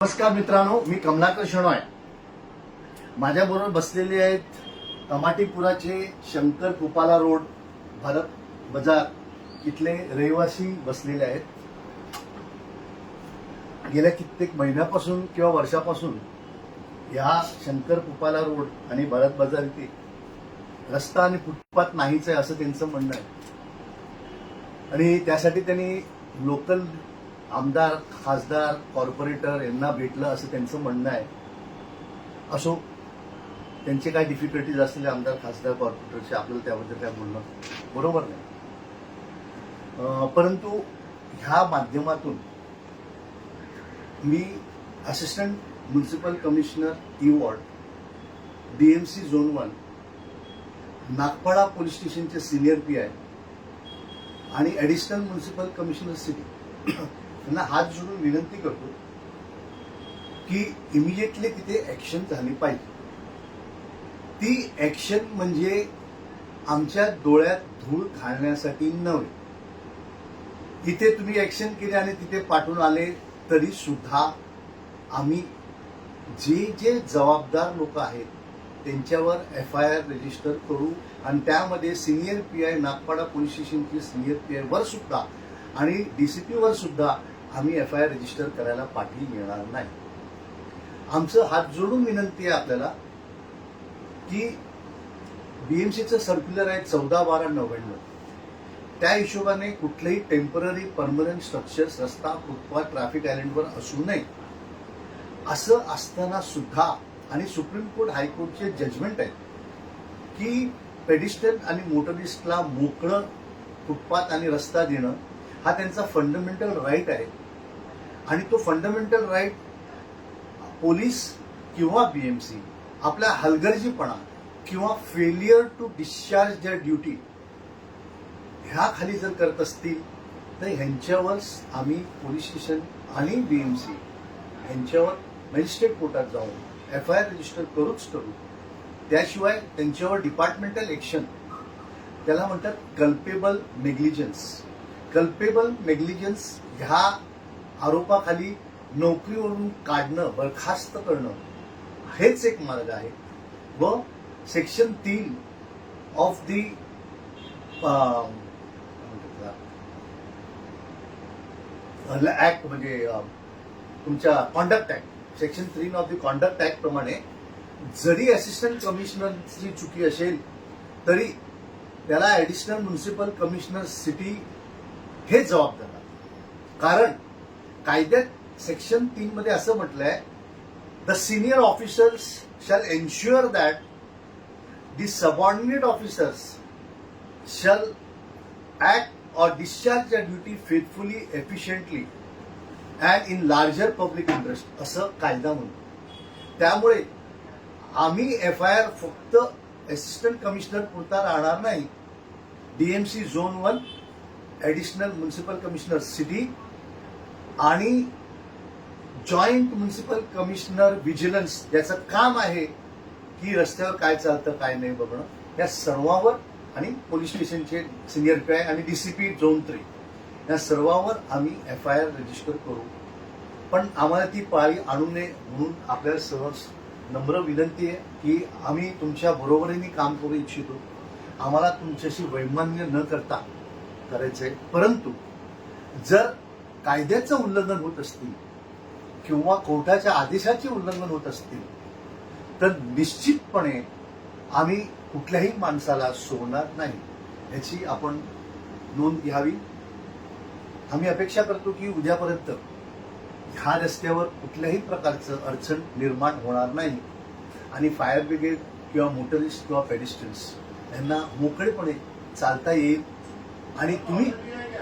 नमस्कार मित्रांनो, मी कमलाकर शणोय. माझ्याबरोबर बसलेले आहेत टमाटीपुराचे शंकर कुपाला रोड भारत बाजार इथले रहिवासी बसलेले आहेत. गेल्या कित्येक महिन्यापासून किंवा वर्षापासून या शंकर कुपाला रोड आणि भारत बाजार इथे रस्ता आणि फुटपाथ नाहीच आहे असं त्यांचं म्हणणं आहे. आणि त्यासाठी त्यांनी लोकल आमदार, खासदार, कॉर्पोरेटर यांना भेटलं असं त्यांचं म्हणणं आहे. असो, त्यांचे काय डिफिकल्टीज असलेले आमदार, खासदार, कॉर्पोरेटरचे आपल्याला त्याबद्दल काय बोलणं बरोबर नाही. परंतु ह्या माध्यमातून मी assistant municipal commissioner E ward, DMC zone 1, Nagpada police स्टेशनचे सिनियर PI आणि ॲडिशनल म्युन्सिपल कमिशनर सिटी यांना हात जोडून विनंती करतो की इमिजिएटली तिथे ऍक्शन झाली पाहिजे. ती ऍक्शन म्हणजे आमच्या डोळ्यात धूळ घालण्यासाठी नव्हे. इथे तुम्ही ऍक्शन केली आणि तिथे पाठवून आले तरी सुद्धा आम्ही जे जे जबाबदार लोक आहेत त्यांच्यावर FIR रजिस्टर करू आणि त्यामध्ये सिनियर PI, नागपाडा पोलीस स्टेशनचे सिनियर PI वर सुद्धा आणि DCP वर सुद्धा आम्ही FIR रजिस्टर करायला पाठी येणार नाही. आमचं हात जोडून विनंती आहे आपल्याला की BMCचं सर्क्युलर आहे 14/12/99. त्या हिशोबाने कुठलेही टेम्पररी परमनंट स्ट्रक्चर्स रस्ता, फुटपाथ, ट्रॅफिक आयलंडवर असू नये. असं असताना सुद्धा आणि सुप्रीम कोर्ट, हायकोर्टचे जजमेंट आहे की पेडिस्ट्रियन आणि मोटरिस्टला मोकळं फुटपाथ आणि रस्ता देणं हा त्यांचा फंडामेंटल राईट आहे. आणि तो फंडामेंटल राईट पोलीस किंवा BMC आपल्या हलगर्जीपणा किंवा failure to discharge their duty ह्या खाली जर करत असतील तर ह्यांच्यावर आम्ही पोलीस स्टेशन आणि BMC ह्यांच्यावर मॅजिस्ट्रेट कोर्टात जाऊन FIR रजिस्टर करूच करू. त्याशिवाय त्यांच्यावर डिपार्टमेंटल ऍक्शन, त्याला म्हणतात कल्पेबल नेग्लिजन्स. कल्पेबल नेग्लिजन्स ह्या आरोपाखाली नोकरीवरून काढणं, बरखास्त करणं हेच एक मार्ग आहे. व सेक्शन 3 ऑफ दी ऍक्ट म्हणजे तुमच्या conduct act, section 3 of the conduct act प्रमाणे जरी असिस्टंट कमिशनरची चुकी असेल तरी त्याला ॲडिशनल म्युन्सिपल कमिशनर सिटी हे जबाबदार आहे. कारण कायद्यात सेक्शन 3 मध्ये असं म्हटलंय, the senior officers shall ensure that the subordinate officers shall act or discharge their duty faithfully, efficiently and in larger public interest असं कायदा म्हणतो. त्यामुळे आम्ही FIR फक्त असिस्टंट कमिशनर पुरता राहणार नाही. DMC zone 1, additional municipal commissioner city आणि जॉईंट म्युन्सिपल कमिशनर व्हिजिलन्स ज्याचं काम आहे की रस्त्यावर काय चालतं काय नाही बघणं, या सर्वांवर, आणि पोलीस स्टेशनचे सिनियर PI आणि DCP झोन 3 या सर्वांवर आम्ही FIR रजिस्टर करू. पण आम्हाला ती पाळी आणू नये म्हणून आपल्याला सहज नम्र विनंती आहे की आम्ही तुमच्या बरोबरीने काम करू इच्छितो. आम्हाला तुमच्याशी वैमनस्य न करता करायचंय. परंतु जर कायद्याचं उल्लंघन होत असतील किंवा कोर्टाच्या आदेशाचे उल्लंघन होत असतील तर निश्चितपणे आम्ही कुठल्याही माणसाला सोडणार नाही, याची आपण नोंद घ्यावी. आम्ही अपेक्षा करतो की उद्यापर्यंत ह्या रस्त्यावर कुठल्याही प्रकारचं अडचण निर्माण होणार नाही आणि फायर ब्रिगेड किंवा मोटरिस्ट किंवा पेडिस्ट्रियन्स यांना मोकळेपणे चालता येईल आणि तुम्ही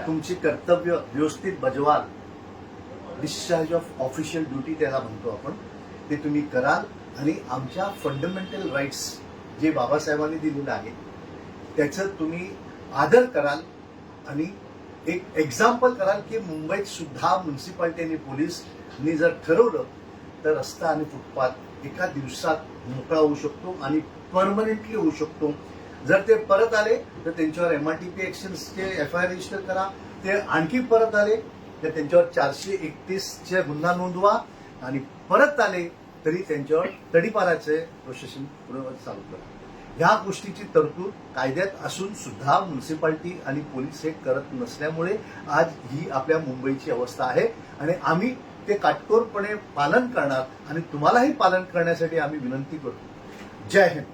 तुमची कर्तव्य व्यवस्थित Bajwal. Discharge of official duty त्याला म्हणतो आपण, ते तुम्ही कराल आणि आमच्या फंडामेंटल राईट्स जे बाबासाहेबांनी दिलेलं आहे त्याचं तुम्ही आदर कराल आणि एक एक्झाम्पल कराल की मुंबईत सुद्धा म्युन्सिपालिटी आणि पोलिसनी जर ठरवलं तर रस्ता आणि फुटपाथ एका दिवसात मोकळा होऊ शकतो आणि परमनंटली होऊ शकतो. जर ते परत आले तर त्यांच्यावर MRTP ऍक्शन्सचे FIR रजिस्टर करा. ते आणखी परत आले तर त्यांच्यावर 431 चे गुन्हा नोंदवा. आणि परत आले तरी त्यांच्यावर तडीपाराचे प्रोसेशन चालू करतात. ह्या गोष्टीची तरतूद कायद्यात असून सुद्धा म्युन्सिपाल्टी आणि पोलीस हे करत नसल्यामुळे आज ही आपल्या मुंबईची अवस्था आहे आणि आम्ही ते काटकोरपणे पालन करणार आणि तुम्हालाही पालन करण्यासाठी आम्ही विनंती करतो. जय हिंद.